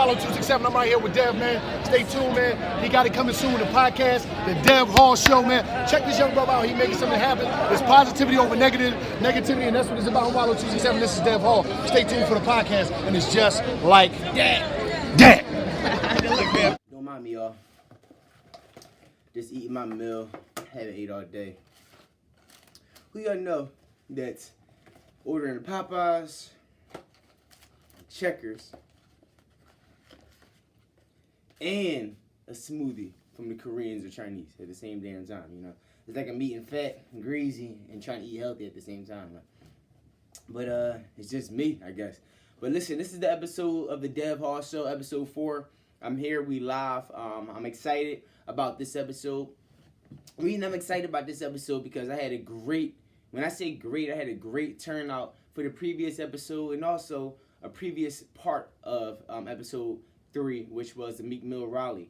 Wallow 267. I'm right here with Dev, man. Stay tuned, man. He got it coming soon, the podcast, the Dev Hall Show, man. Check this young brother out. He making something happen. There's positivity over negativity, and that's what it's about on Wallow 267. This is Dev Hall. Stay tuned for the podcast, and it's just like that. Don't mind me, y'all. Just eating my meal. Haven't ate all day. Who y'all know that's ordering Popeyes, Checkers, and a smoothie from the Koreans or Chinese at the same damn time, you know? It's like I'm eating fat and greasy and trying to eat healthy at the same time. But it's just me, I guess. But listen, this is the episode of the Dev Hall Show, episode 4. I'm here, we live. I'm excited about this episode. The reason I'm excited about this episode because I had a great, when I say great, I had a great turnout for the previous episode and also a previous part of episode 3, which was the Meek Mill Rally.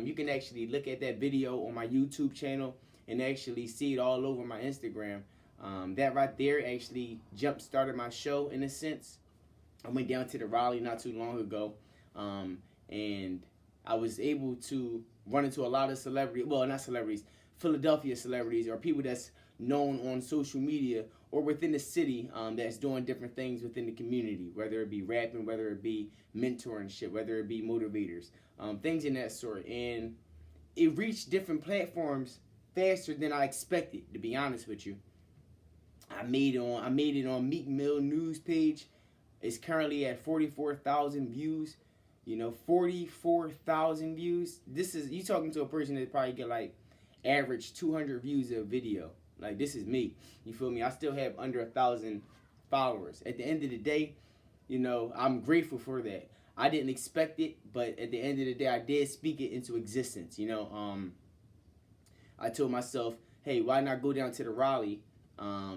You can actually look at that video on my YouTube channel and actually see it all over my Instagram. That right there actually jump-started my show in a sense. I went down to the Rally not too long ago, and I was able to run into a lot of celebrities, well, not celebrities, Philadelphia celebrities or people that's known on social media or within the city that's doing different things within the community, whether it be rapping, whether it be mentoring shit, whether it be motivators, things in that sort. And it reached different platforms faster than I expected, to be honest with you. I made it on Meek Mill news page. It's currently at 44,000 views. You know, 44,000 views. This is, you talking to a person that probably get like average 200 views of video. Like, this is me. You feel me? I still have under 1,000 followers. At the end of the day, you know, I'm grateful for that. I didn't expect it, but at the end of the day, I did speak it into existence. You know, I told myself, hey, why not go down to the Rally?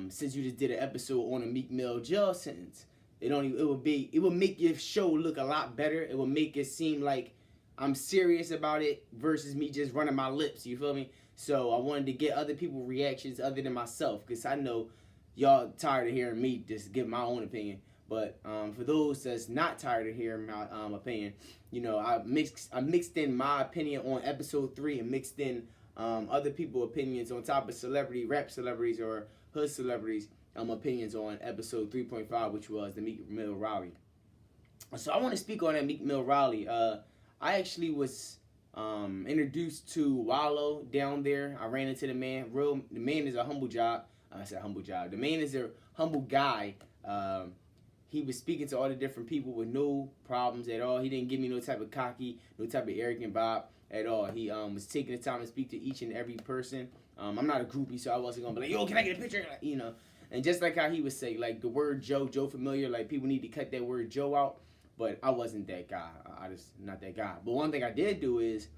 Since you just did an episode on a Meek Mill jail sentence. It will make your show look a lot better. It will make it seem like I'm serious about it versus me just running my lips. You feel me? So I wanted to get other people's reactions other than myself, because I know y'all tired of hearing me just give my own opinion. But for those that's not tired of hearing my opinion, you know, I mixed in my opinion on episode 3 and mixed in other people's opinions on top of rap celebrities or hood celebrities. Opinions on episode 3.5, which was the Meek Mill Rally. So I want to speak on that Meek Mill Rally. I actually was introduced to Wallow down there. I ran into the man. The man is a humble job. I said humble job. The man is a humble guy. He was speaking to all the different people with no problems at all. He didn't give me no type of cocky, no type of arrogant vibe at all. He was taking the time to speak to each and every person. I'm not a groupie, so I wasn't going to be like, yo, can I get a picture? You know. And just like how he would say, like, the word Joe familiar, like, people need to cut that word Joe out. But I wasn't that guy. I just not that guy. But one thing I did do is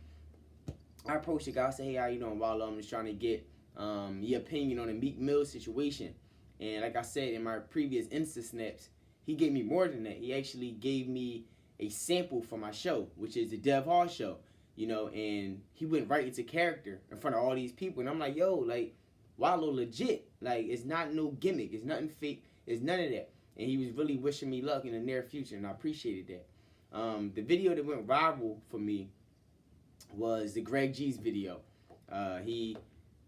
I approached the guy. I said, hey, how you doing, Wallow? I'm just trying to get your opinion on the Meek Mill situation. And like I said in my previous Insta snaps, he gave me more than that. He actually gave me a sample for my show, which is the Dev Hall Show. You know, and he went right into character in front of all these people. And I'm like, yo, like, Wallow legit. Like, it's not no gimmick. It's nothing fake. It's none of that. And he was really wishing me luck in the near future, and I appreciated that. The video that went viral for me was the Greg G's video.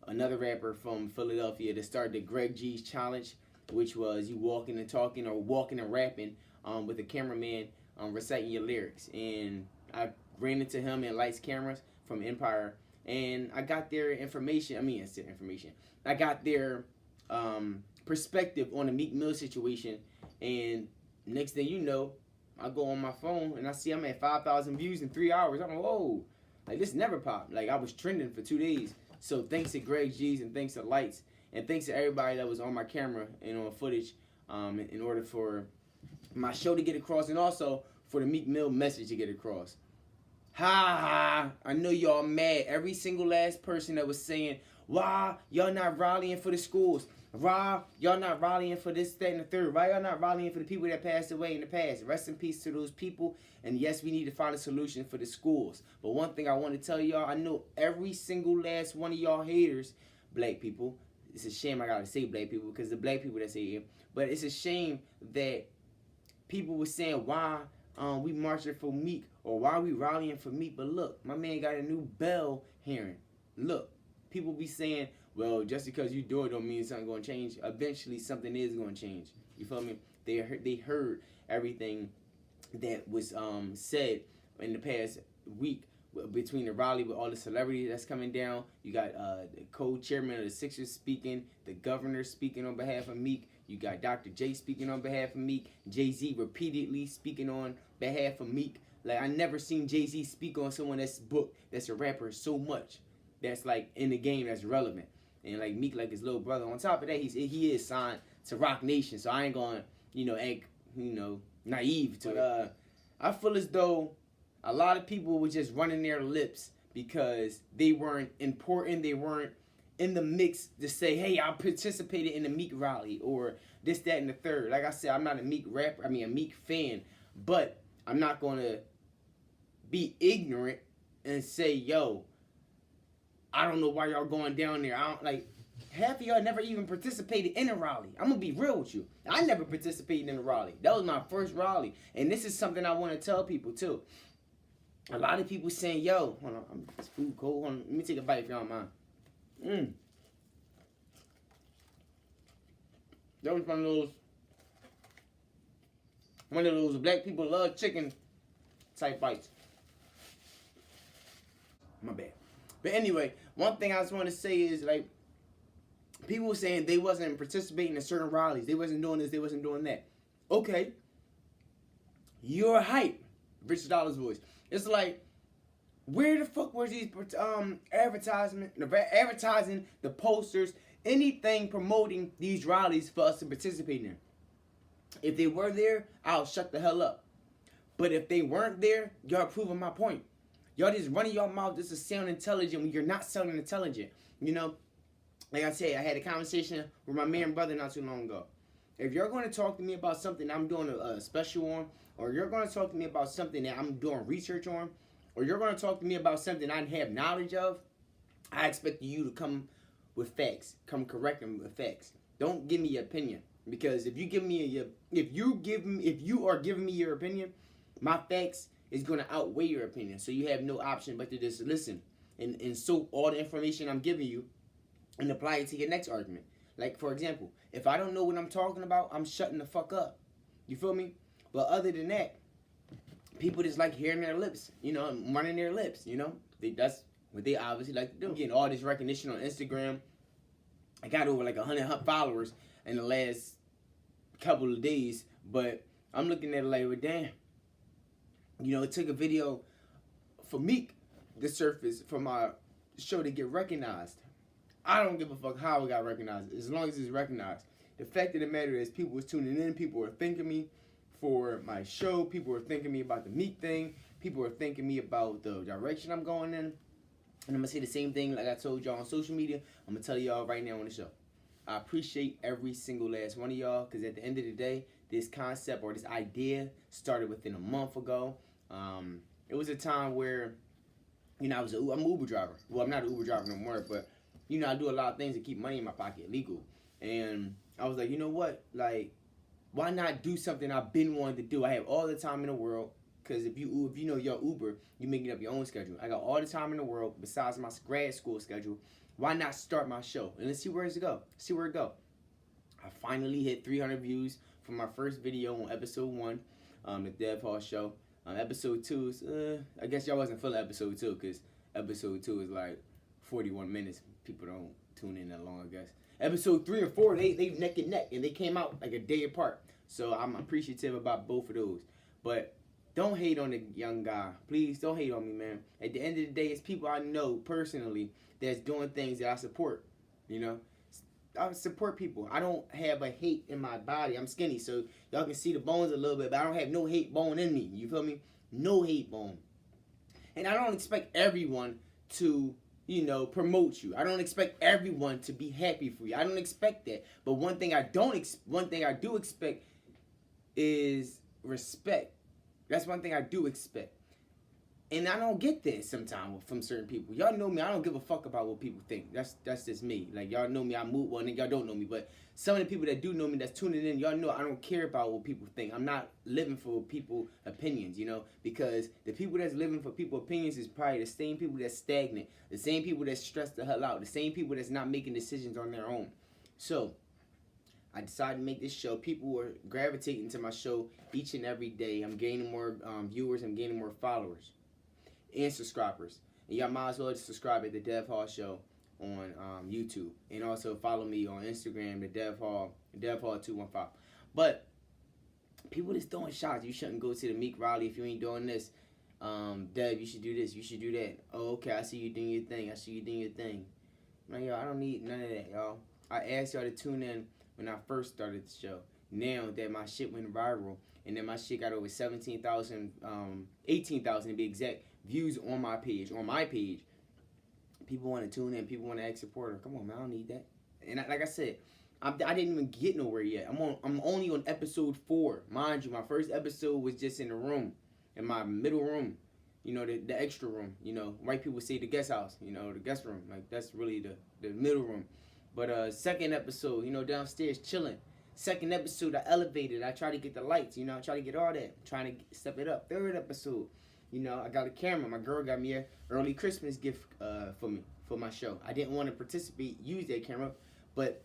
Another rapper from Philadelphia that started the Greg G's challenge, which was you walking and talking or walking and rapping with a cameraman reciting your lyrics. And I ran into him in Lights Cameras from Empire, and I got their information. I got their perspective on the Meek Mill situation, and next thing you know, I go on my phone and I see I'm at 5,000 views in 3 hours. I'm like, whoa, like this never popped. Like I was trending for 2 days. So thanks to Greg G's and thanks to Lights and thanks to everybody that was on my camera and on footage in order for my show to get across and also for the Meek Mill message to get across. Ha! I know y'all mad. Every single last person that was saying, why y'all not rallying for the schools? Why y'all not rallying for this, that, and the third? Why y'all not rallying for the people that passed away in the past? Rest in peace to those people. And yes, we need to find a solution for the schools. But one thing I want to tell y'all, I know every single last one of y'all haters, black people. It's a shame I gotta say black people because the black people that say it. But it's a shame that people were saying, why we marching for Meek, or why we rallying for Meek. But look, my man got a new bell hearing. Look, people be saying, well, just because you do it don't mean something going to change. Eventually, something is going to change. You feel me? They heard everything that was said in the past week between the rally with all the celebrities that's coming down. You got the co-chairman of the Sixers speaking, the governor speaking on behalf of Meek. You got Dr. J speaking on behalf of Meek. Jay-Z repeatedly speaking on behalf of Meek. Like, I never seen Jay-Z speak on someone that's booked, that's a rapper so much, that's like in the game, that's relevant. And like Meek, like his little brother. On top of that, he is signed to Rock Nation, so I ain't gonna, act, naive to it. I feel as though a lot of people were just running their lips because they weren't important, they weren't in the mix to say, hey, I participated in the Meek Rally or this, that, and the third. Like I said, I'm not a Meek rapper, a Meek fan, but I'm not gonna be ignorant and say, yo, I don't know why y'all going down there. I don't, like, half of y'all never even participated in a rally. I'm gonna be real with you. I never participated in a rally. That was my first rally. And this is something I want to tell people too. A lot of people saying, yo, hold on, this food cold. Hold on, let me take a bite if y'all don't mind. That was one of those black people love chicken type bites. My bad. But anyway, one thing I just want to say is, like, people were saying they wasn't participating in certain rallies. They wasn't doing this, they wasn't doing that. Okay. You're hype. Rich Dollar's voice. It's like, where the fuck were these advertising the posters, anything promoting these rallies for us to participate in? If they were there, I'll shut the hell up. But if they weren't there, y'all proving my point. Y'all just running your mouth just to sound intelligent when you're not sounding intelligent. Like I said, I had a conversation with my man brother not too long ago. If you're going to talk to me about something I'm doing a special on, or you're going to talk to me about something that I'm doing research on, or you're going to talk to me about something I have knowledge of, I expect you to come with facts, come correcting with facts. Don't give me your opinion, because if you are giving me your opinion, my facts is going to outweigh your opinion. So you have no option but to just listen and soak all the information I'm giving you and apply it to your next argument. Like, for example, if I don't know what I'm talking about, I'm shutting the fuck up. You feel me? But other than that, people just like hearing their lips, running their lips, that's what they obviously like to do. I'm getting all this recognition on Instagram. I got over like 100 followers in the last couple of days, but I'm looking at it like, well, damn. It took a video for Meek to surface for my show to get recognized. I don't give a fuck how it got recognized, as long as it's recognized. The fact of the matter is, people was tuning in, people were thanking me for my show, people were thanking me about the Meek thing, people were thanking me about the direction I'm going in. And I'm gonna say the same thing like I told y'all on social media, I'm gonna tell y'all right now on the show. I appreciate every single last one of y'all, because at the end of the day, this concept or this idea started within a month ago. It was a time where, I'm an Uber driver. Well, I'm not an Uber driver no more, but I do a lot of things to keep money in my pocket legal. And I was like, you know what? Like, why not do something I've been wanting to do? I have all the time in the world, because if you know your Uber, you're making up your own schedule. I got all the time in the world besides my grad school schedule. Why not start my show? And let's see where it go. I finally hit 300 views for my first video on episode 1, the Dev Hall show. Episode 2 is, I guess y'all wasn't feeling episode 2, because episode 2 is like 41 minutes. People don't tune in that long, I guess. Episode 3 and 4, they neck and neck, and they came out like a day apart. So I'm appreciative about both of those. But don't hate on the young guy. Please don't hate on me, man. At the end of the day, it's people I know personally that's doing things that I support. I support people. I don't have a hate in my body. I'm skinny, so y'all can see the bones a little bit, but I don't have no hate bone in me. You feel me? No hate bone. And I don't expect everyone to, promote you. I don't expect everyone to be happy for you. I don't expect that. But one thing I do expect is respect. That's one thing I do expect. And I don't get that sometimes from certain people. Y'all know me. I don't give a fuck about what people think. That's just me. Like, y'all know me. I move well, and y'all don't know me. But some of the people that do know me, that's tuning in, y'all know I don't care about what people think. I'm not living for people opinions, you know, because the people that's living for people opinions is probably the same people that's stagnant, the same people that's stressed the hell out, the same people that's not making decisions on their own. So I decided to make this show. People were gravitating to my show each and every day. I'm gaining more viewers. I'm gaining more followers and subscribers. And y'all might as well subscribe at the Dev Hall Show on YouTube. And also follow me on Instagram, the Dev Hall 215. But people that's throwing shots, you shouldn't go to the Meek Rally if you ain't doing this. Dev, you should do this, you should do that. Oh, okay, I see you doing your thing. I see you doing your thing. Man, y'all, I don't need none of that, y'all. I asked y'all to tune in when I first started the show. Now that my shit went viral, and then my shit got over 17,000, 18,000 to be exact, views on my page. People want to tune in. People want to act supporter. Come on, man, I don't need that. And like I said, I didn't even get nowhere yet. I'm only on episode 4. Mind you, my first episode was just in the room, in my middle room. You know, the extra room. You know, white people say the guest house. You know, the guest room. Like, that's really the middle room. But second episode, you know, downstairs chilling. Second episode, I elevated. I try to get the lights. You know, I try to get all that. Trying to step it up. Third episode, you know, I got a camera. My girl got me an early Christmas gift for my show. I didn't want to use that camera, but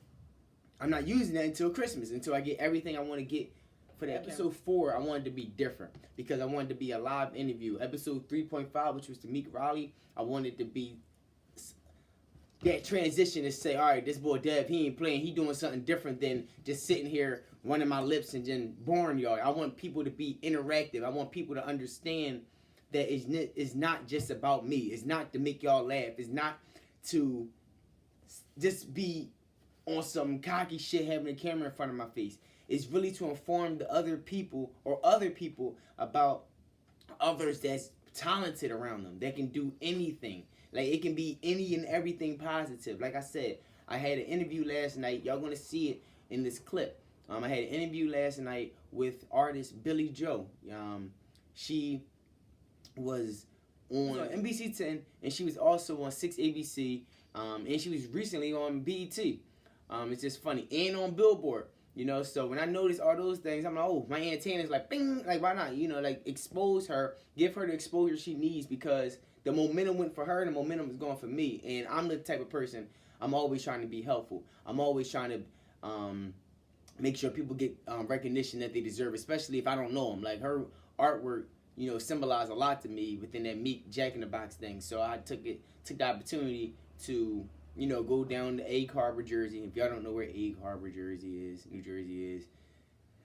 I'm not using that until Christmas, until I get everything I want to get for that. Episode 4, I wanted to be different because I wanted to be a live interview. Episode 3.5, which was the Meek Rally, I wanted to be that transition to say, all right, this boy Dev, he ain't playing. He doing something different than just sitting here running my lips and then boring y'all. I want people to be interactive. I want people to understand that it's not just about me. It's not to make y'all laugh. It's not to just be on some cocky shit having a camera in front of my face. It's really to inform the other people about others that's talented around them, that can do anything. Like, it can be any and everything positive. Like I said, I had an interview last night. Y'all gonna see it in this clip. I had an interview last night with artist Billy Joe. She was on NBC 10, and she was also on 6 ABC, and she was recently on BET. It's just funny. And on Billboard. You know, so when I notice all those things, I'm like, oh, my antenna's like, bing, like, why not? You know, like, expose her, give her the exposure she needs, because the momentum went for her, and the momentum is going for me. And I'm the type of person, I'm always trying to be helpful. I'm always trying to make sure people get recognition that they deserve, especially if I don't know them. Like, her artwork, you know, symbolized a lot to me within that Meek Jack in the Box thing. So I took the opportunity to, you know, go down to Egg Harbor, Jersey. If y'all don't know where Egg Harbor, Jersey is, New Jersey is,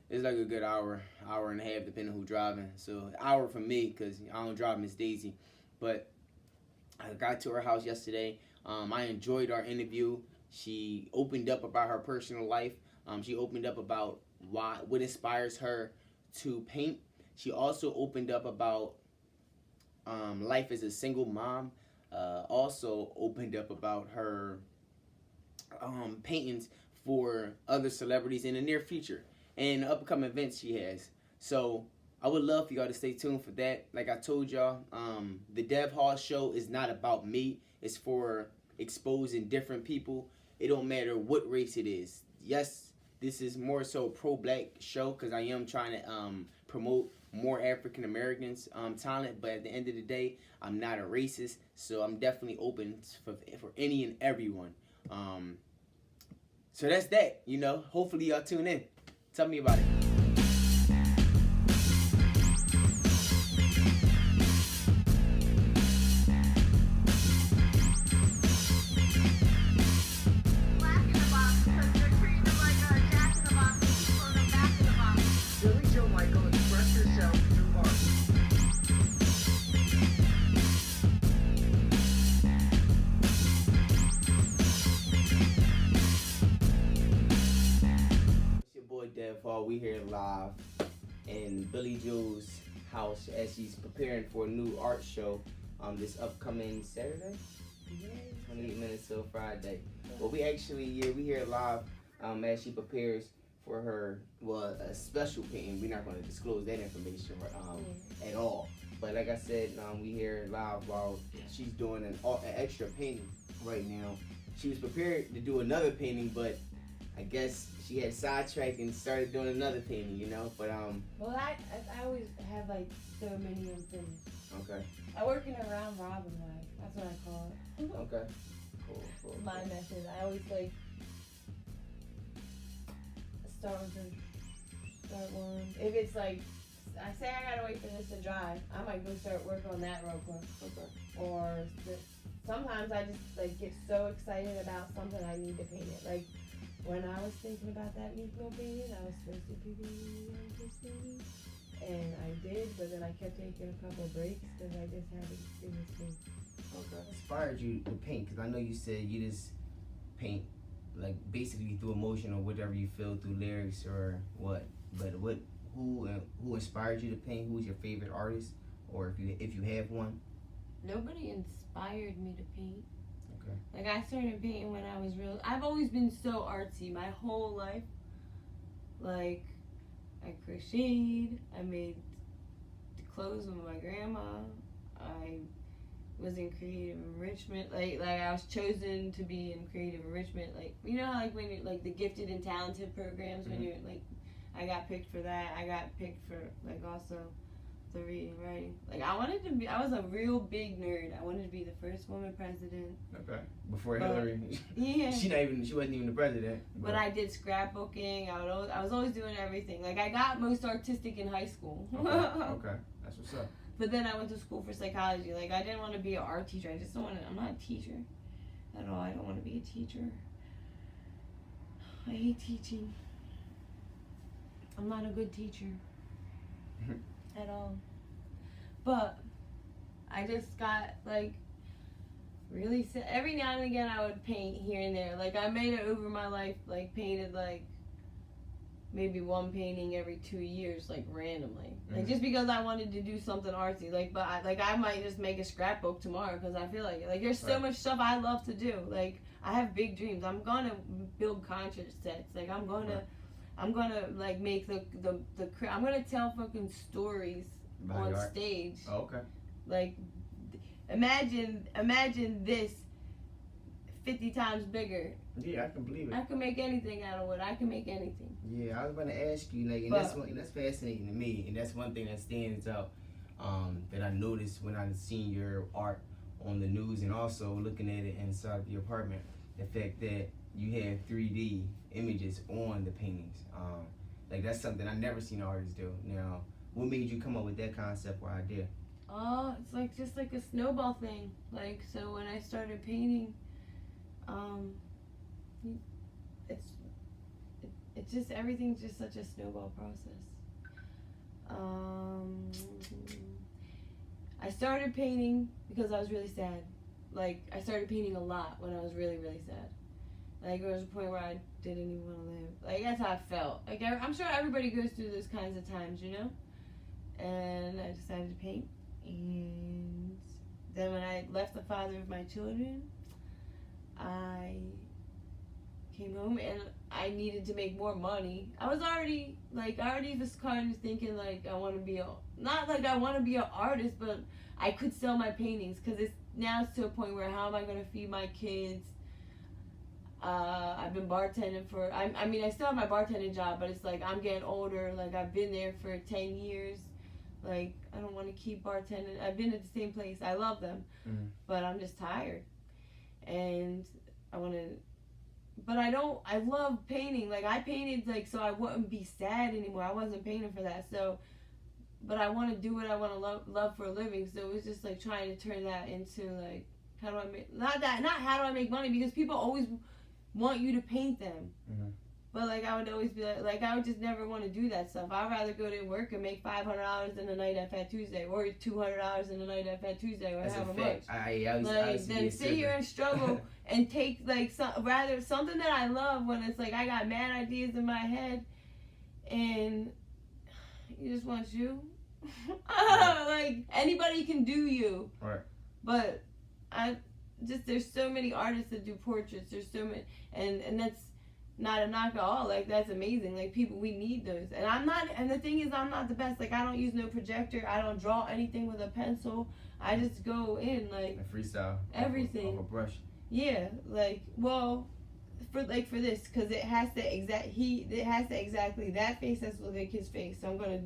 it's like a good hour and a half, depending on who's driving. So, hour for me, because I don't drive Miss Daisy. But I got to her house yesterday. I enjoyed our interview. She opened up about her personal life. She opened up about what inspires her to paint. She also opened up about life as a single mom. Also opened up about her paintings for other celebrities in the near future and upcoming events she has. So I would love for y'all to stay tuned for that. Like I told y'all, the Dev Hall Show is not about me. It's for exposing different people. It don't matter what race it is. Yes, this is more so a pro-black show because I am trying to promote more African Americans talent, but at the end of the day, I'm not a racist, so I'm definitely open for any and everyone. So that's that, you know. Hopefully y'all tune in. Tell me about it. We here live in Billy Joe's house as she's preparing for a new art show this upcoming Saturday, 28 minutes till Friday. Well, we here live as she prepares for her a special painting. We're not going to disclose that information at all, But like I said, we hear live while she's doing an extra painting right now. She was prepared to do another painting, but I guess she had sidetracked and started doing another painting, you know. But Well, I always have like so many unfinished. Okay. I work in a round robin way. That's what I call it. Okay. Cool. My method. I always like start one. If it's like, I say I gotta wait for this to dry, I might go start work on that real quick. Okay. Or sometimes I just like get so excited about something I need to paint it. Like when I was thinking about that Meek Mill painting, I was supposed to be painting this painting, and I did, but then I kept taking a couple breaks because I just had to do this thing. Okay. Inspired you to paint? Because I know you said you just paint like basically through emotion or whatever you feel through lyrics or what. But who inspired you to paint? Who's your favorite artist, or if you have one? Nobody inspired me to paint. Okay. Like I started painting when I was real. I've always been so artsy my whole life. Like I crocheted. I made clothes with my grandma. I was in creative enrichment. Like I was chosen to be in creative enrichment. Like you know how like when you like the gifted and talented programs when you're like. I got picked for that. I got picked for like also the reading, writing. Like I was a real big nerd. I wanted to be the first woman president. Okay. Before Hillary. Yeah. She wasn't even the president. But I did scrapbooking. I was always doing everything. Like I got most artistic in high school. Okay. That's what's up. But then I went to school for psychology. Like I didn't want to be an art teacher. I just don't want to. I'm not a teacher at all. I don't want to be a teacher. I hate teaching. I'm not a good teacher at all. But I just got like really every now and again I would paint here and there. Like I made it over my life, like painted like maybe one painting every 2 years, like randomly. Like just because I wanted to do something artsy. Like but I might just make a scrapbook tomorrow because I feel like it. Like there's so much stuff I love to do. Like I have big dreams. I'm gonna build concert sets. Like I'm gonna like make I'm gonna tell fucking stories on stage. Oh, okay. Like imagine this 50 times bigger. Yeah, I can believe it. I can make anything out of wood. I can make anything. Yeah, I was gonna ask you, like, and that's fascinating to me, and that's one thing that stands out that I noticed when I seen your art on the news, and also looking at it inside the apartment. The fact that you have 3D images on the paintings. Like that's something I never seen artists do. Now, what made you come up with that concept or idea? It's like just like a snowball thing. Like so when I started painting, it's just everything's just such a snowball process. I started painting because I was really sad. Like I started painting a lot when I was really, really sad. Like there was a point where I didn't even want to live. Like that's how I felt. Like I'm sure everybody goes through those kinds of times, you know. And I decided to paint. And then when I left the father of my children, I came home and I needed to make more money. I already was kind of thinking like I want to be not like I want to be an artist, but I could sell my paintings because it's to a point where how am I going to feed my kids? I've been bartending for, I mean, I still have my bartending job, but it's like I'm getting older. Like I've been there for 10 years. Like I don't want to keep bartending. I've been at the same place. I love them, but I'm just tired. And I love painting. Like I painted like so I wouldn't be sad anymore. I wasn't painting for that. So, but I want to do what I want to love for a living. So it was just like trying to turn that into like, how do I make, not how do I make money, because people always want you to paint them. But like I would always be like I would just never want to do that stuff. I'd rather go to work and make $500 in a night at Fat Tuesday, or $200 in a night at Fat Tuesday, or however much. Then sit here and struggle and take like rather something that I love when it's like I got mad ideas in my head, and you just want you. Like anybody can do you. Right. But there's so many artists that do portraits. There's so many, and not a knock at all. Like, that's amazing. Like, people, we need those. And the thing is, I'm not the best. Like, I don't use no projector. I don't draw anything with a pencil. I just go in, like, A freestyle. everything. Off a brush. Yeah, like, well, for this, because it has to exactly, that face has to look like his face. So I'm going to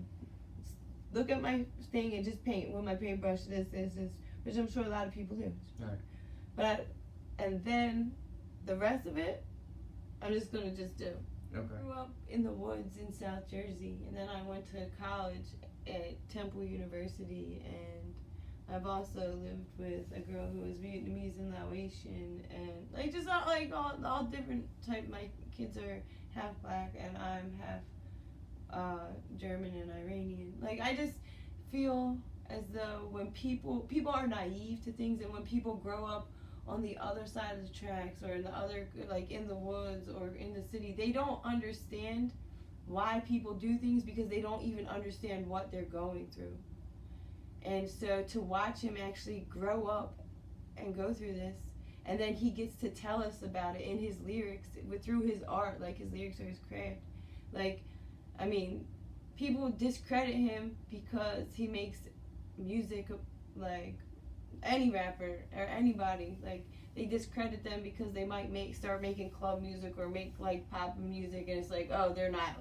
look at my thing and just paint with my paintbrush, this, which I'm sure a lot of people do. Right. And then the rest of it, I'm just going to just do. Okay. I grew up in the woods in South Jersey, and then I went to college at Temple University, and I've also lived with a girl who was Vietnamese and Laotian, and like just all different type. My kids are half black, and I'm half German and Iranian. Like, I just feel as though when people are naive to things, and when people grow up on the other side of the tracks, or in the other, like in the woods or in the city, they don't understand why people do things, because they don't even understand what they're going through. And so to watch him actually grow up and go through this, and then he gets to tell us about it in his lyrics, through his art, like his lyrics or his craft. Like, I mean, people discredit him because he makes music like any rapper or anybody. Like, they discredit them because they might start making club music or make like pop music, and it's like, oh, they're not,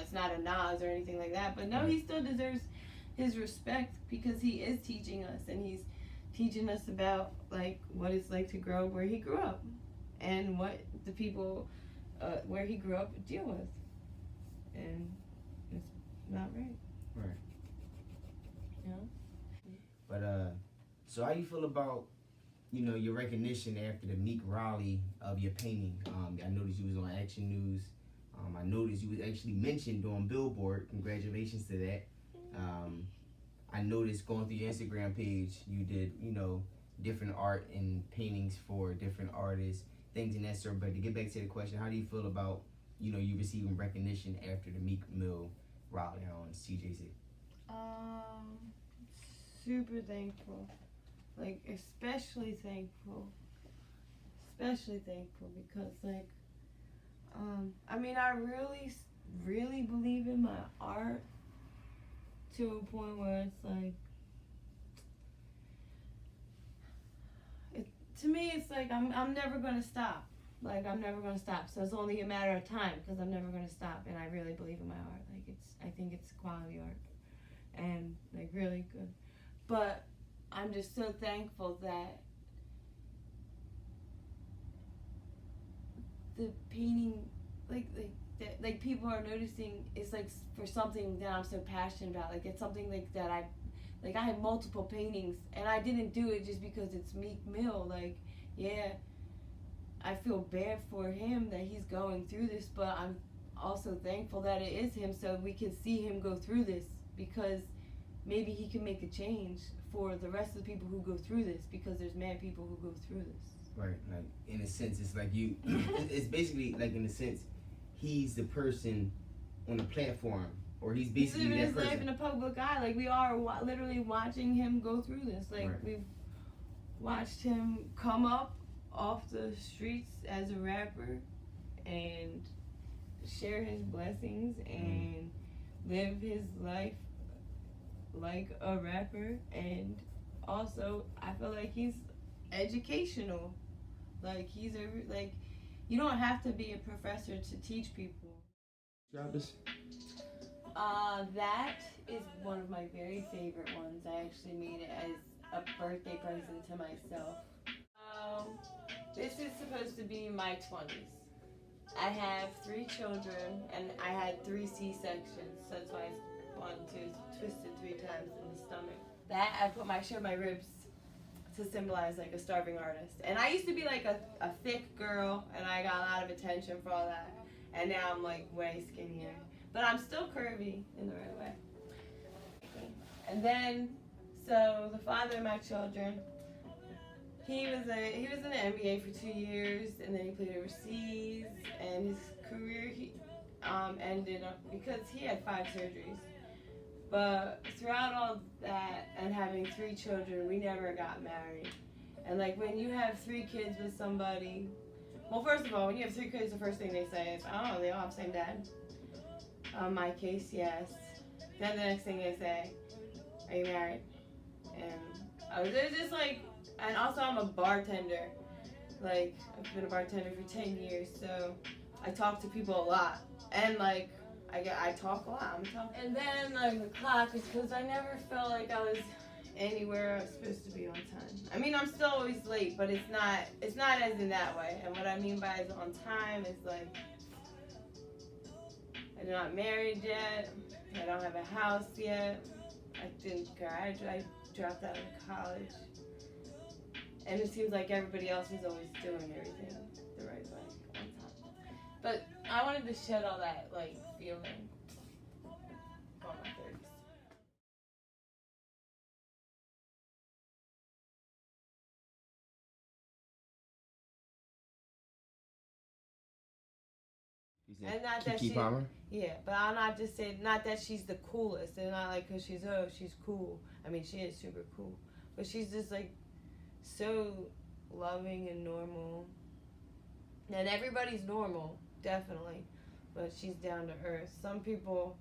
it's not a Nas or anything like that. But no, he still deserves his respect, because he is teaching us, and he's teaching us about like what it's like to grow up where he grew up, and what the people where he grew up deal with, and it's not right. Right. You know? But so how you feel about, you know, your recognition after the Meek Rally of your painting? I noticed you was on Action News. I noticed you was actually mentioned on Billboard. Congratulations to that. I noticed going through your Instagram page, you did, you know, different art and paintings for different artists, things in that sort. But to get back to the question, how do you feel about, you know, you receiving recognition after the Meek Mill Rally on CJC? Super thankful. Like, especially thankful because, like, I mean, I really believe in my art to a point where it's like, to me, it's like I'm never gonna stop. Like, I'm never gonna stop. So it's only a matter of time, because I'm never gonna stop, and I really believe in my art. Like, I think it's quality art, and like really good. But I'm just so thankful that the painting, like people are noticing, it's like for something that I'm so passionate about. Like, it's something like that I have multiple paintings, and I didn't do it just because it's Meek Mill. Like, yeah, I feel bad for him that he's going through this, but I'm also thankful that it is him, so we can see him go through this, because maybe he can make a change for the rest of the people who go through this, because there's mad people who go through this. Right, like, in a sense, it's like you, it's basically like, in a sense, he's the person on the platform, or he's basically living that his person. life in the public eye. Like, we are literally watching him go through this. Like, Right. We've watched him come up off the streets as a rapper and share his blessings and live his life like a rapper. And also, I feel like he's educational. Like, you don't have to be a professor to teach people. Travis? That is one of my very favorite ones. I actually made it as a birthday present to myself. This is supposed to be my 20s. I have 3 children, and I had 3 C-sections, so that's why it's 1, 2, twisted 3 times in the stomach. That I showed my ribs to symbolize like a starving artist. And I used to be like a thick girl, and I got a lot of attention for all that. And now I'm like way skinnier. But I'm still curvy in the right way. And then, so the father of my children, he was in the NBA for 2 years, and then he played overseas, and his career ended because he had 5 surgeries. But throughout all that and having 3 children, we never got married. And like, when you have 3 kids with somebody Well, first of all, when you have 3 kids, the first thing they say is, oh, they all have the same dad. My case, yes. Then the next thing they say, are you married? And it's just like, and also I'm a bartender. Like, I've been a bartender for 10 years, so I talk to people a lot. And like, I talk a lot. I'm talking. And then like the clock is because I never felt like I was anywhere I was supposed to be on time. I mean, I'm still always late, but it's not as in that way. And what I mean by is on time is like, I'm not married yet. I don't have a house yet. I didn't graduate. I dropped out of college. And it seems like everybody else is always doing everything the right way on time. But I wanted to shed all that like feeling on my 30s. And not that Keke Palmer? Yeah, but I'll not just say, not that she's the coolest, and not like because she's cool. I mean, she is super cool, but she's just like so loving and normal. And everybody's normal, definitely, but she's down to earth. Some people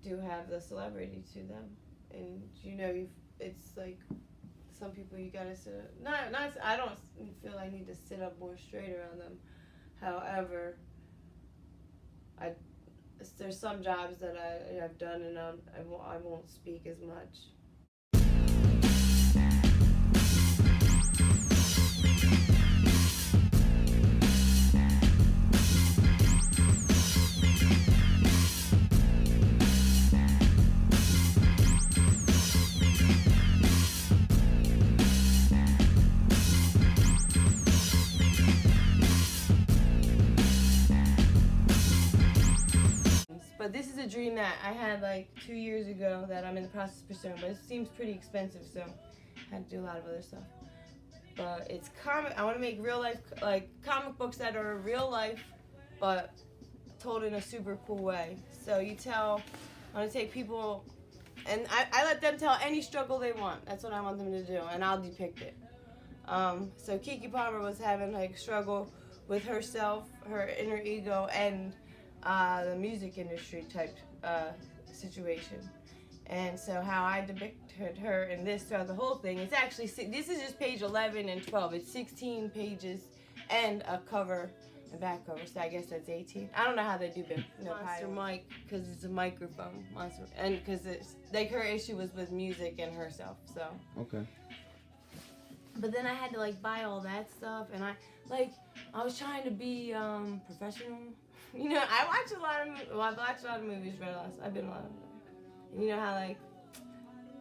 do have the celebrity to them, and you know, it's like some people you gotta sit. I don't feel I need to sit up more straight around them. However, there's some jobs that I've done and I won't speak as much. But this is a dream that I had like 2 years ago that I'm in the process of pursuing, but it seems pretty expensive, so I had to do a lot of other stuff. But it's comic. I want to make real life, like comic books that are real life, but told in a super cool way. So I want to take people, and I let them tell any struggle they want. That's what I want them to do, and I'll depict it. So Keke Palmer was having like struggle with herself, her inner ego, and the music industry type situation. And so how I depicted her in this throughout the whole thing, it's actually, this is just page 11 and 12. It's 16 pages and a cover and back cover, so I guess that's 18. I don't know how they do Monster mic, because it's a microphone. Monster, and because it's like her issue was with music and herself, so. Okay. But then I had to like buy all that stuff, and I was trying to be professional. You know, I watch a lot of movies, I've been a lot of movies. And you know how like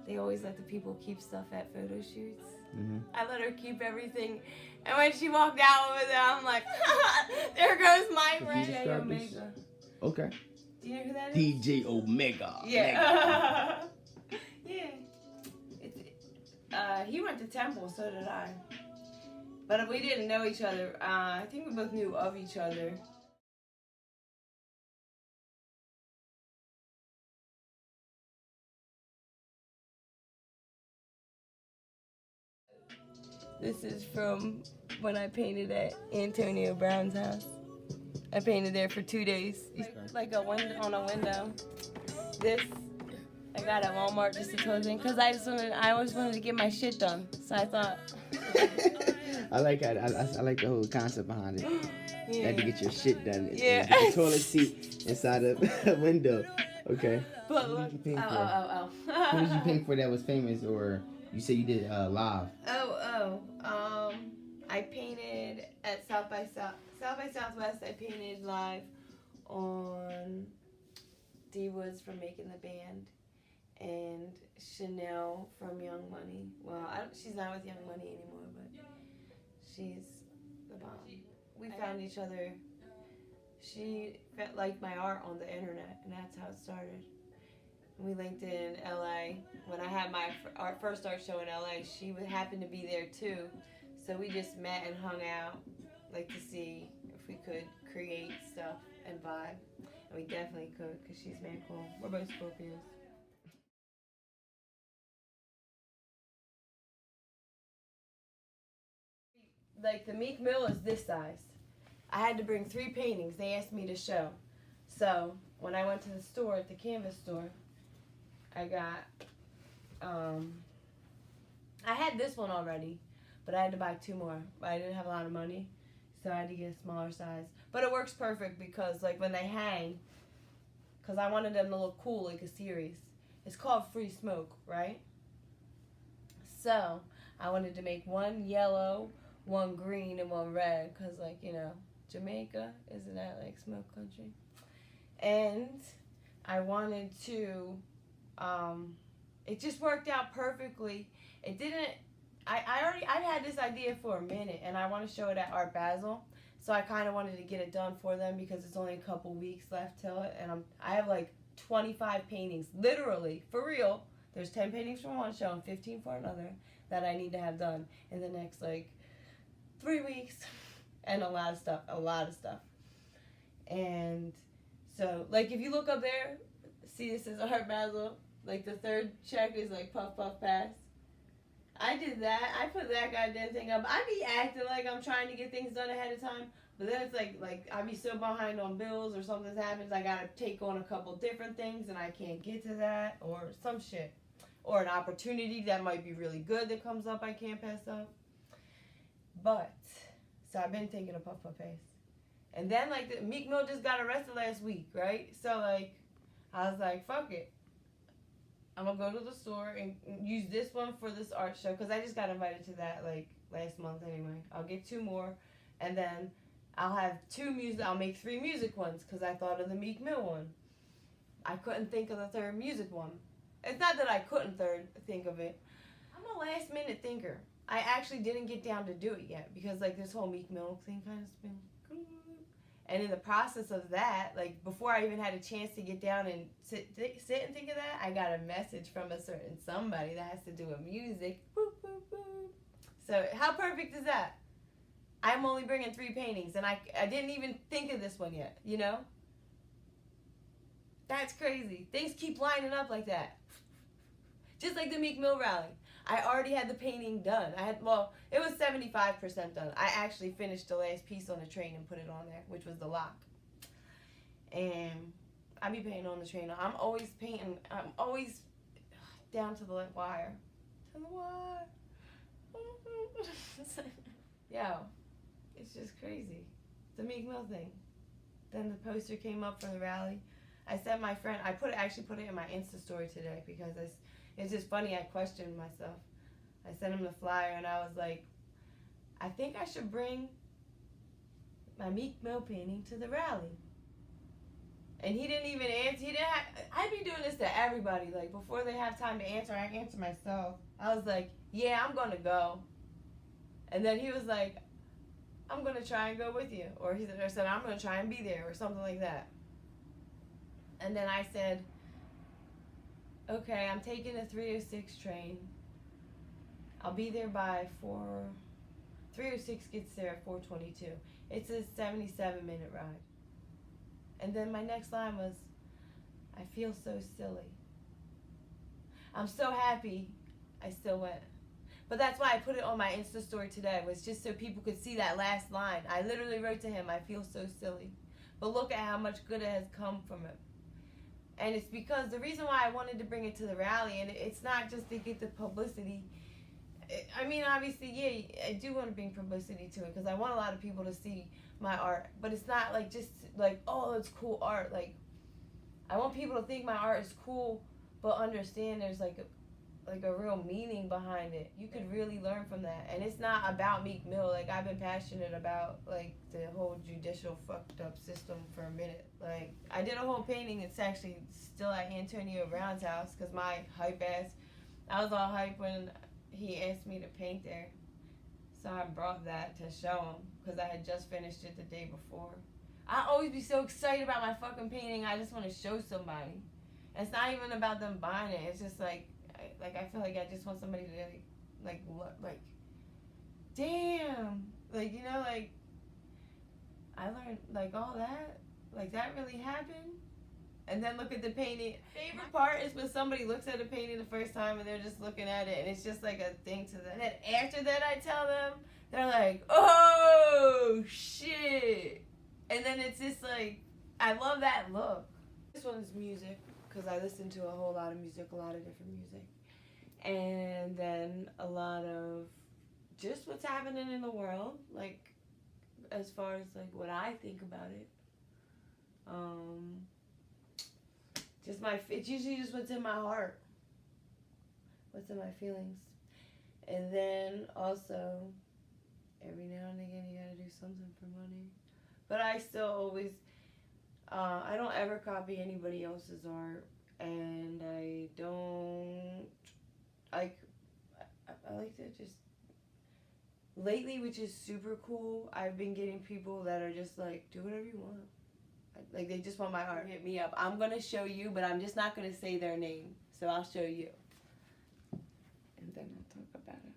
they always let the people keep stuff at photo shoots? Mm-hmm. I let her keep everything, and when she walked out over there, I'm like, there goes my friend DJ Omega. Okay. Do you know who that is? DJ Omega. Yeah. Yeah. He went to Temple, so did I. But we didn't know each other. I think we both knew of each other. This is from when I painted at Antonio Brown's house. I painted there for 2 days. Like a window on a window. This I got at Walmart just to close in because I always wanted to get my shit done. So I thought. I like the whole concept behind it. Yeah. You had to get your shit done. Yeah. Get the toilet seat inside a window. Okay. But who did you paint for? Who did you paint for that was famous, or you said you did live? I painted at South by Southwest. I painted live on D Woods from Making the Band, and Chanel from Young Money. Well, she's not with Young Money anymore, but she's the bomb. We found each other. She liked my art on the internet, and that's how it started. We linked in LA. When I had my first art show in LA, she happened to be there too. So we just met and hung out, like to see if we could create stuff and vibe. And we definitely could, because she's mad cool. We're both Scorpios. like the Meek Mill is this size. I had to bring 3 paintings. They asked me to show. So when I went to the store, at the canvas store, I got, I had this one already, but I had to buy 2 more. I didn't have a lot of money, so I had to get a smaller size. But it works perfect because like when they hang, because I wanted them to look cool like a series. It's called Free Smoke, right? So I wanted to make 1 yellow, 1 green, and 1 red, because like, you know, Jamaica, isn't that like smoke country? And I wanted to, it just worked out perfectly. It didn't, I'd had this idea for a minute, and I want to show it at Art Basel. So I kind of wanted to get it done for them because it's only a couple weeks left till it, and I have like 25 paintings, literally, for real. There's 10 paintings for one show and 15 for another that I need to have done in the next like 3 weeks, and a lot of stuff. And so, like, if you look up there, see this is Art Basel. Like the 3rd check is like puff puff pass. I did that. I put that goddamn thing up. I be acting like I'm trying to get things done ahead of time, but then it's like I be so behind on bills or something happens. I gotta take on a couple different things and I can't get to that, or some shit, or an opportunity that might be really good that comes up I can't pass up. But so I've been thinking of puff puff pass, and then like Meek Mill just got arrested last week, right? So like I was like, fuck it. I'm going to go to the store and use this one for this art show, because I just got invited to that like last month anyway. I'll get 2 more, and then I'll have 2 music. I'll make 3 music ones because I thought of the Meek Mill one. I couldn't think of the 3rd music one. It's not that I couldn't think of it. I'm a last minute thinker. I actually didn't get down to do it yet because like this whole Meek Mill thing kind of spin. And in the process of that, like before I even had a chance to get down and sit and think of that, I got a message from a certain somebody that has to do with music. Boop, boop, boop. So how perfect is that? I'm only bringing 3 paintings, and I didn't even think of this one yet, you know? That's crazy. Things keep lining up like that. Just like the Meek Mill Rally. I already had the painting done. It was 75% done. I actually finished the last piece on the train and put it on there, which was the lock. And I be painting on the train. I'm always painting. I'm always down to the wire. To the wire. Yo, it's just crazy. The Meek Mill thing. Then the poster came up for the rally. I sent my friend, I actually put it in my Insta story today because it's just funny. I questioned myself. I sent him the flyer and I was like, I think I should bring my Meek Mill painting to the rally. And he didn't even answer. I'd be doing this to everybody. Like before they have time to answer, I answer myself. I was like, yeah, I'm gonna go. And then he was like, I'm gonna try and go with you. Or he said, I'm gonna try and be there, or something like that. And then I said, okay, I'm taking a 306 train. I'll be there by 4. 306 gets there at 4:22. It's a 77-minute ride. And then my next line was, I feel so silly. I'm so happy I still went. But that's why I put it on my Insta story today, was just so people could see that last line. I literally wrote to him, I feel so silly. But look at how much good it has come from it. And it's because the reason why I wanted to bring it to the rally, and it's not just to get the publicity. I mean, obviously, yeah, I do want to bring publicity to it because I want a lot of people to see my art. But it's not like just like, oh, it's cool art. Like, I want people to think my art is cool, but understand there's like a real meaning behind it. You could really learn from that. And it's not about Meek Mill. Like, I've been passionate about like the whole judicial fucked up system for a minute. Like, I did a whole painting. It's actually still at Antonio Brown's house because my hype ass, I was all hype when he asked me to paint there. So I brought that to show him because I had just finished it the day before. I always be so excited about my fucking painting. I just want to show somebody. It's not even about them buying it. It's just like I feel like I just want somebody to like damn, like, you know, like I learned like all that, like that really happened. And then look at the painting. Favorite part is when somebody looks at a painting the first time and they're just looking at it and it's just like a thing to them. And then after that I tell them they're like, oh shit. And then it's just like, I love that look. This one's music, because I listen to a whole lot of music, a lot of different music. And then a lot of just what's happening in the world, like as far as like what I think about it. It's usually just what's in my heart, what's in my feelings. And then also, every now and again you gotta do something for money. But I still always, I don't ever copy anybody else's art, and I don't, I like to just, lately, which is super cool, I've been getting people that are just like, do whatever you want. Like, they just want my art. Hit me up. I'm going to show you, but I'm just not going to say their name. So I'll show you. And then I'll talk about it.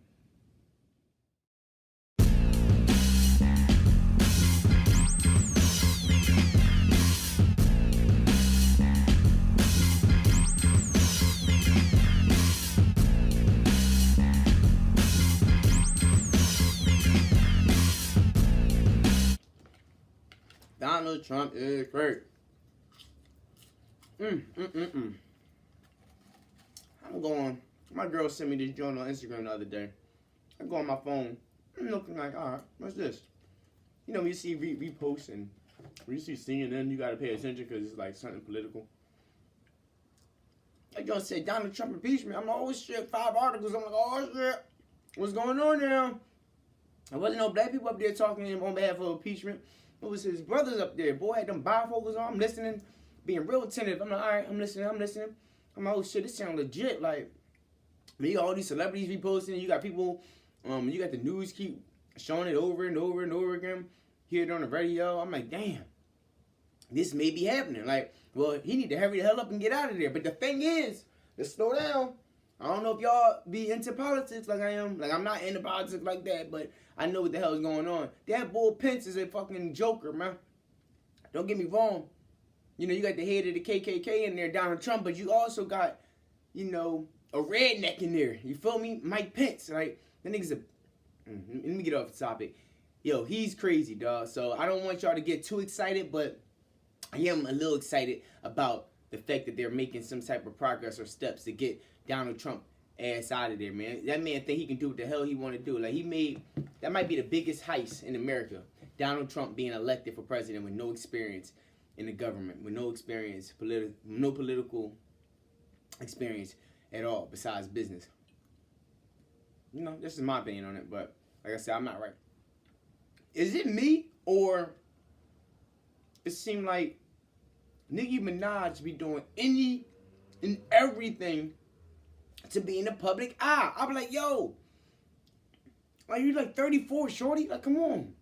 Donald Trump is great. I'm going. My girl sent me this joint on Instagram the other day. I go on my phone. I'm looking like, all right, what's this? You know, when you see reposts and when you see CNN, you gotta pay attention because it's like something political. I just said Donald Trump impeachment. I'm like, oh shit, 5 articles. I'm like, oh shit, what's going on now? There wasn't no black people up there talking to him on behalf of impeachment. It was his brothers up there. Boy had them bifocals on. I'm listening, being real attentive. I'm like, all right, I'm listening. I'm like, oh shit, this sound legit. Like, you got all these celebrities reposting. You got people, you got the news keep showing it over and over and over again. Hear it on the radio. I'm like, damn, this may be happening. Like, well, he need to hurry the hell up and get out of there. But the thing is, let's slow down. I don't know if y'all be into politics like I am. Like, I'm not into politics like that, but I know what the hell is going on. That Bull Pence is a fucking joker, man. Don't get me wrong. You know, you got the head of the KKK in there, Donald Trump, but you also got, you know, a redneck in there. You feel me? Mike Pence, right? That nigga's a... Let me get off the topic. Yo, he's crazy, dog. So I don't want y'all to get too excited, but I am a little excited about the fact that they're making some type of progress or steps to get Donald Trump ass out of there, man. That man think he can do what the hell he want to do. Like, he made... That might be the biggest heist in America. Donald Trump being elected for president with no experience in the government, with no experience, no political experience at all besides business. You know, this is my opinion on it, but like I said, I'm not right. Is it me, or it seemed like Nicki Minaj be doing any and everything to be in the public eye? I be like, yo, are you like 34, shorty? Like, come on.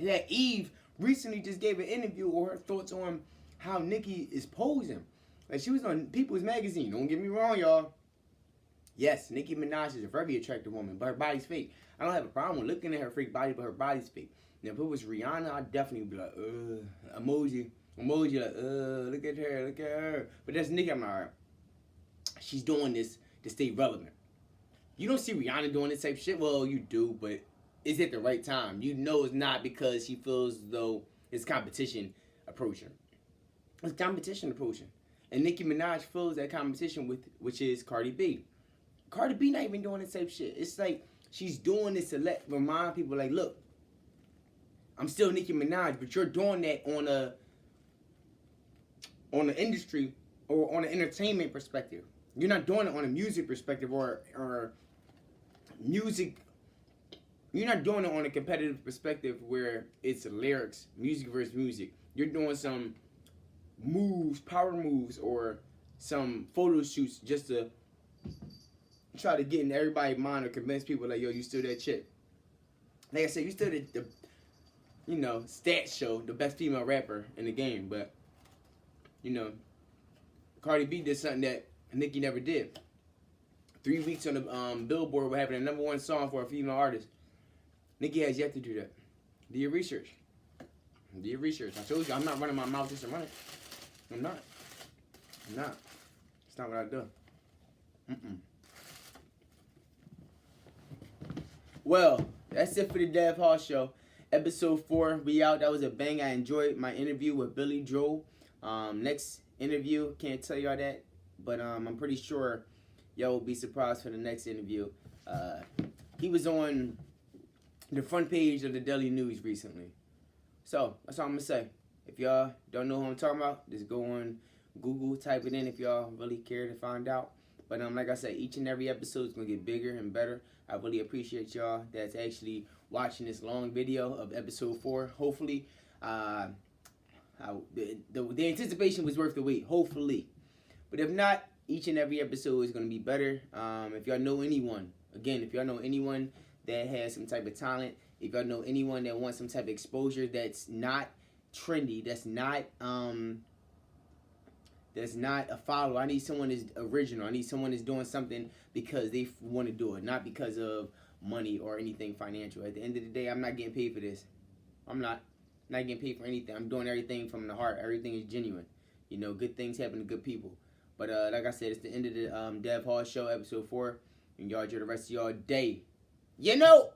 That Eve recently just gave an interview or her thoughts on how Nicki is posing. Like, she was on People's Magazine. Don't get me wrong, y'all. Yes, Nicki Minaj is a very attractive woman, but her body's fake. I don't have a problem with looking at her fake body, but her body's fake. Now, if it was Rihanna, I'd definitely be like, emoji, like, look at her. But that's Nicki. I'm like, all right. She's doing this to stay relevant. You don't see Rihanna doing this type of shit. Well, you do, but is it the right time? You know it's not, because she feels as though it's competition approaching. It's competition approaching. And Nicki Minaj feels that competition with, which is Cardi B. Cardi B not even doing the same shit. It's like she's doing this to remind people, like, look, I'm still Nicki Minaj, but you're doing that on the industry or on an entertainment perspective. You're not doing it on a music perspective or music. You're not doing it on a competitive perspective where it's lyrics, music versus music. You're doing some moves, power moves, or some photo shoots just to try to get in everybody's mind or convince people like, yo, you still that chick. Like I said, you still the you know, stats show the best female rapper in the game, but you know, Cardi B did something that Nicki never did. 3 weeks on the Billboard, we're having a #1 song for a female artist. Nicki has yet to do that. Do your research. Do your research. I told you, I'm not running my mouth just to run it. I'm not. It's not what I do. Well, that's it for the Dev Hall Show. Episode 4, we out. That was a bang. I enjoyed my interview with Billy Joel. Next interview, can't tell y'all that, but I'm pretty sure y'all will be surprised for the next interview. He was on the front page of the Daily News recently. So, that's all I'm going to say. If y'all don't know who I'm talking about, just go on Google, type it in if y'all really care to find out. But like I said, each and every episode is going to get bigger and better. I really appreciate y'all that's actually watching this long video of episode 4. Hopefully, the anticipation was worth the wait. Hopefully. But if not, each and every episode is going to be better. If y'all know anyone, again, if y'all know anyone that has some type of talent, if y'all know anyone that wants some type of exposure that's not trendy, that's not a follow. I need someone that's original. I need someone that's doing something because they want to do it, not because of money or anything financial. At the end of the day, I'm not getting paid for this. I'm not getting paid for anything. I'm doing everything from the heart. Everything is genuine. You know, good things happen to good people. But like I said, it's the end of the Dev Hall Show, episode 4. And y'all enjoy the rest of y'all day. You know!